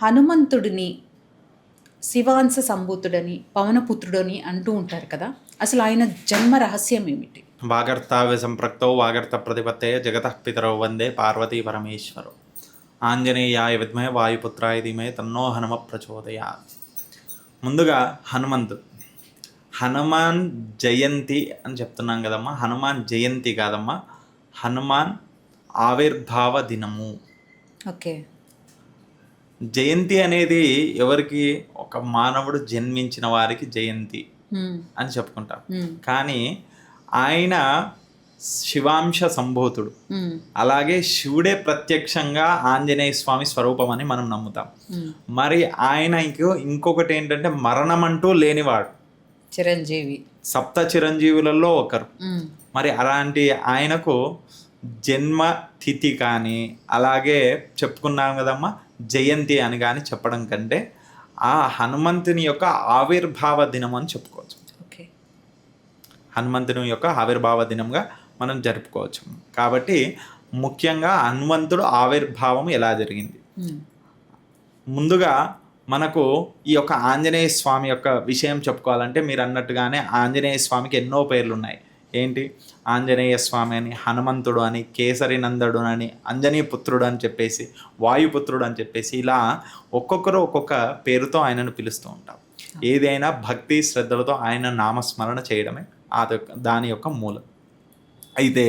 హనుమంతుడిని శివాంశ సంభూతుడని పవనపుత్రుడని అంటూ ఉంటారు కదా, అసలు ఆయన జన్మ రహస్యం ఏమిటి? వాగర్తావ్య సంప్రక్తౌ వాగర్త ప్రతిపత్తే జగతః పితరౌ వందే పార్వతీ పరమేశ్వరౌ. ఆంజనేయాయ విద్మహే వాయుపుత్రాయ ధీమహి తన్నో హనుమ ప్రచోదయాత్. ముందుగా హనుమాన్ జయంతి అని చెప్తున్నాం కదమ్మా. హనుమాన్ జయంతి కాదమ్మా, హనుమాన్ ఆవిర్భావ దినము. ఓకే. జయంతి అనేది ఎవరికి? ఒక మానవుడు జన్మించిన వారికి జయంతి అని చెప్పుకుంటాం. కానీ ఆయన శివాంశ సంభూతుడు. అలాగే శివుడే ప్రత్యక్షంగా ఆంజనేయ స్వామి స్వరూపం అని మనం నమ్ముతాం. మరి ఆయన ఇంకొకటి ఏంటంటే మరణం అంటూ లేనివాడు, చిరంజీవి, సప్త చిరంజీవులలో ఒకరు. మరి అలాంటి ఆయనకు జన్మ తిథి కానీ అలాగే చెప్పుకున్నాం కదమ్మా జయంతి అని కానీ చెప్పడం కంటే ఆ హనుమంతుని యొక్క ఆవిర్భావ దినం అని చెప్పుకోవచ్చు. ఓకే. హనుమంతుని యొక్క ఆవిర్భావ దినంగా మనం జరుపుకోవచ్చు. కాబట్టి ముఖ్యంగా హనుమంతుడు ఆవిర్భావం ఎలా జరిగింది? ముందుగా మనకు ఈ యొక్క ఆంజనేయ స్వామి యొక్క విషయం చెప్పుకోవాలంటే మీరు అన్నట్టుగానే ఆంజనేయ స్వామికి ఎన్నో పేర్లు ఉన్నాయి. ఏంటి? ఆంజనేయ స్వామి అని, హనుమంతుడు అని, కేసరి నందడు అని, అంజనీ పుత్రుడు అని చెప్పేసి, వాయుపుత్రుడు అని చెప్పేసి ఇలా ఒక్కొక్కరు ఒక్కొక్క పేరుతో ఆయనను పిలుస్తూ ఉంటాం. ఏదైనా భక్తి శ్రద్ధలతో ఆయన నామస్మరణ చేయడమే దాని యొక్క మూలం. అయితే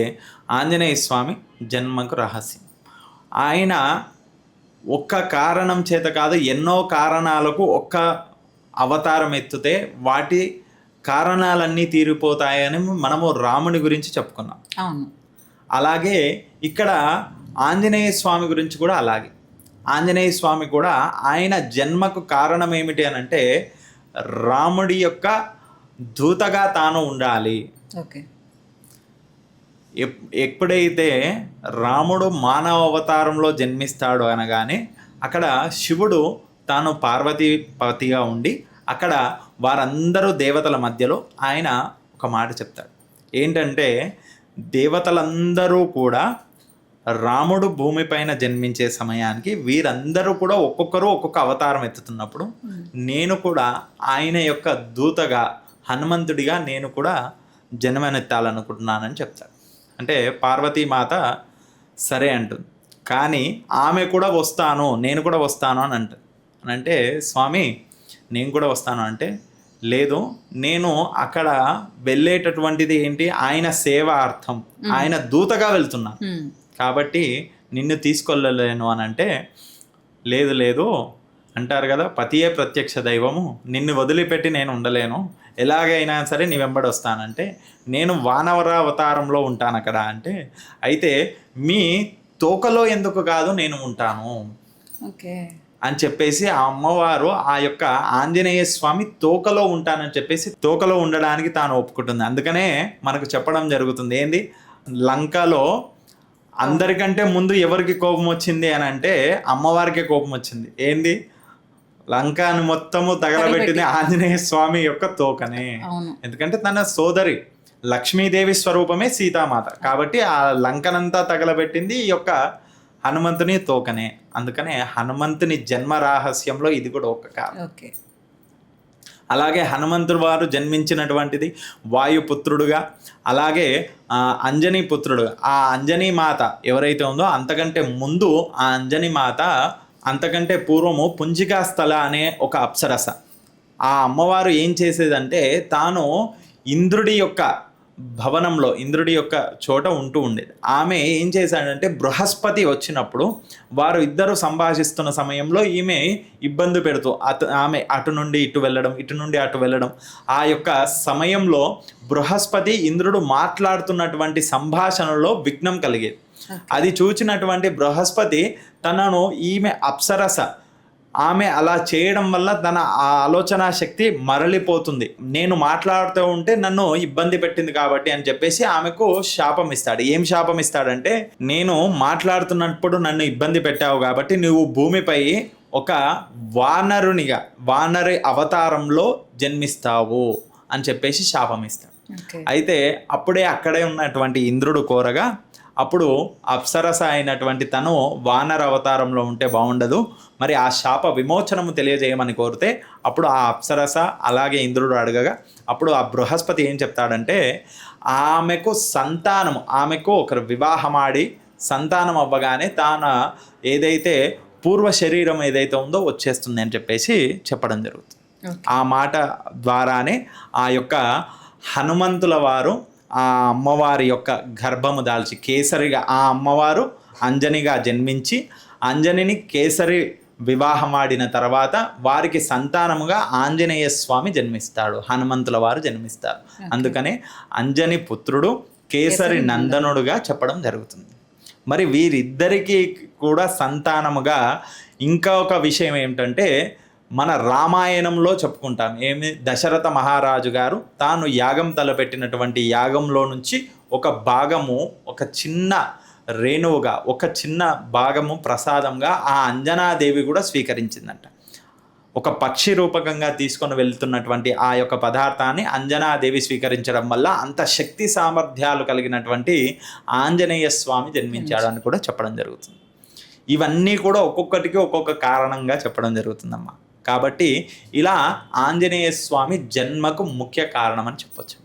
ఆంజనేయ స్వామి జన్మకు రహస్యం. ఆయన ఒక్క కారణం చేత కాదు, ఎన్నో కారణాలకు ఒక్క అవతారం ఎత్తితే వాటి కారణాలన్నీ తీరిపోతాయని మనము రాముని గురించి చెప్పుకున్నాం. అవును. అలాగే ఇక్కడ ఆంజనేయ స్వామి గురించి కూడా అలాగే. ఆంజనేయ స్వామి కూడా ఆయన జన్మకు కారణం ఏమిటి అని అంటే రాముడి యొక్క దూతగా తాను ఉండాలి. ఓకే. ఎప్పుడైతే రాముడు మానవ అవతారంలో జన్మిస్తాడు అనగానే అక్కడ శివుడు తాను పార్వతీపతిగా ఉండి అక్కడ వారందరూ దేవతల మధ్యలో ఆయన ఒక మాట చెప్తాడు. ఏంటంటే దేవతలందరూ కూడా రాముడు భూమిపైన జన్మించే సమయానికి వీరందరూ కూడా ఒక్కొక్కరు ఒక్కొక్క అవతారం ఎత్తుతున్నప్పుడు నేను కూడా ఆయన యొక్క దూతగా హనుమంతుడిగా నేను కూడా జన్మనెత్తాలనుకుంటున్నానని చెప్తాడు. అంటే పార్వతీమాత సరే అంటుంది. కానీ ఆమె కూడా వస్తాను, నేను కూడా వస్తాను అని అంటుంది. అని అంటే స్వామి నేను కూడా వస్తాను అంటే లేదు, నేను అక్కడ వెళ్ళేటటువంటిది ఏంటి? ఆయన సేవార్థం, ఆయన దూతగా వెళ్తున్నాను కాబట్టి నిన్ను తీసుకెళ్ళలేను అని అంటే లేదు లేదు అంటారు కదా, పతియే ప్రత్యక్ష దైవము, నిన్ను వదిలిపెట్టి నేను ఉండలేను, ఎలాగైనా సరే నీ వెంబడి వస్తానంటే నేను వానవర అవతారంలో ఉంటాను అక్కడ అంటే అయితే మీ తోకలో ఎందుకు కాదు నేను ఉంటాను. ఓకే. అని చెప్పేసి ఆ అమ్మవారు ఆ యొక్క ఆంజనేయ స్వామి తోకలో ఉంటానని చెప్పేసి తోకలో ఉండడానికి తాను ఒప్పుకుంటుంది. అందుకనే మనకు చెప్పడం జరుగుతుంది. ఏంది? లంకలో అందరికంటే ముందు ఎవరికి కోపం వచ్చింది అని అంటే అమ్మవారికే కోపం వచ్చింది. ఏంది? లంకను మొత్తము తగలబెట్టింది ఆంజనేయ స్వామి యొక్క తోకనే. ఎందుకంటే తన సోదరి లక్ష్మీదేవి స్వరూపమే సీతామాత కాబట్టి ఆ లంకనంతా తగలబెట్టింది ఈ యొక్క హనుమంతుని తోకనే. అందుకనే హనుమంతుని జన్మ రహస్యంలో ఇది కూడా ఒక కారణం. ఓకే. అలాగే హనుమంతుడు వారు జన్మించినటువంటిది వాయుపుత్రుడుగా, అలాగే అంజనీ పుత్రుడుగా. ఆ అంజనీ మాత ఎవరైతే ఉందో అంతకంటే ముందు ఆ అంజనీ మాత అంతకంటే పూర్వము పుంజికా స్థల అనే ఒక అప్సరస. ఆ అమ్మవారు ఏం చేసేదంటే తాను ఇంద్రుడి యొక్క భవనంలో, ఇంద్రుడి యొక్క చోట ఉంటూ ఉండేది. ఆమె ఏం చేశాడంటే బృహస్పతి వచ్చినప్పుడు వారు ఇద్దరు సంభాషిస్తున్న సమయంలో ఈమె ఇబ్బంది పెడుతూ ఆమె అటు నుండి ఇటు వెళ్ళడం, ఇటు నుండి అటు వెళ్ళడం, ఆ యొక్క సమయంలో బృహస్పతి ఇంద్రుడు మాట్లాడుతున్నటువంటి సంభాషణలో విఘ్నం కలిగేది. అది చూచినటువంటి బృహస్పతి తనను ఈమె అప్సరస ఆమె అలా చేయడం వల్ల తన ఆలోచన శక్తి మరలిపోతుంది, నేను మాట్లాడుతూ ఉంటే నన్ను ఇబ్బంది పెట్టింది కాబట్టి అని చెప్పేసి ఆమెకు శాపం ఇస్తాడు. ఏం శాపం ఇస్తాడంటే నేను మాట్లాడుతున్నప్పుడు నన్ను ఇబ్బంది పెట్టావు కాబట్టి నువ్వు భూమిపై ఒక వానరునిగా, వానరి అవతారంలో జన్మిస్తావు అని చెప్పేసి శాపం ఇస్తాడు. అయితే అప్పుడే అక్కడే ఉన్నటువంటి ఇంద్రుడు కోరగా అప్పుడు అప్సరస అయినటువంటి తను వానర అవతారంలో ఉంటే బాగుండదు, మరి ఆ శాప విమోచనము తెలియజేయమని కోరితే అప్పుడు ఆ అప్సరస అలాగే ఇంద్రుడు అడగగా అప్పుడు ఆ బృహస్పతి ఏం చెప్తాడంటే ఆమెకు ఒకరు వివాహమాడి సంతానం అవ్వగానే తాను ఏదైతే పూర్వ శరీరం ఏదైతే ఉందో వచ్చేస్తుంది అని చెప్పేసి చెప్పడం జరుగుతుంది. ఆ మాట ద్వారానే ఆ యొక్క హనుమంతుల వారు ఆ అమ్మవారి యొక్క గర్భము దాల్చి కేసరిగా ఆ అమ్మవారు అంజనిగా జన్మించి అంజనిని కేసరి వివాహమాడిన తర్వాత వారికి సంతానముగా ఆంజనేయ స్వామి జన్మిస్తాడు, హనుమంతుల వారు జన్మిస్తారు. అందుకనే అంజని పుత్రుడు కేసరి నందనుడుగా చెప్పడం జరుగుతుంది. మరి వీరిద్దరికీ కూడా సంతానముగా ఇంకా ఒక విషయం ఏమిటంటే మన రామాయణంలో చెప్పుకుంటాం. దశరథ మహారాజు గారు తాను యాగం తలపెట్టినటువంటి యాగంలో నుంచి ఒక భాగము, ఒక చిన్న రేణువుగా, ఒక చిన్న భాగము ప్రసాదంగా ఆ అంజనాదేవి కూడా స్వీకరించిందంట. ఒక పక్షి రూపకంగా తీసుకొని వెళ్తున్నటువంటి ఆ యొక్క పదార్థాన్ని అంజనాదేవి స్వీకరించడం వల్ల అంత శక్తి సామర్థ్యాలు కలిగినటువంటి ఆంజనేయ స్వామి జన్మించాడు అని కూడా చెప్పడం జరుగుతుంది. ఇవన్నీ కూడా ఒక్కొక్కటికి ఒక్కొక్క కారణంగా చెప్పడం జరుగుతుందమ్మా. కాబట్టి ఇలా ఆంజనేయ స్వామి జన్మకు ముఖ్య కారణం అని చెప్పొచ్చు.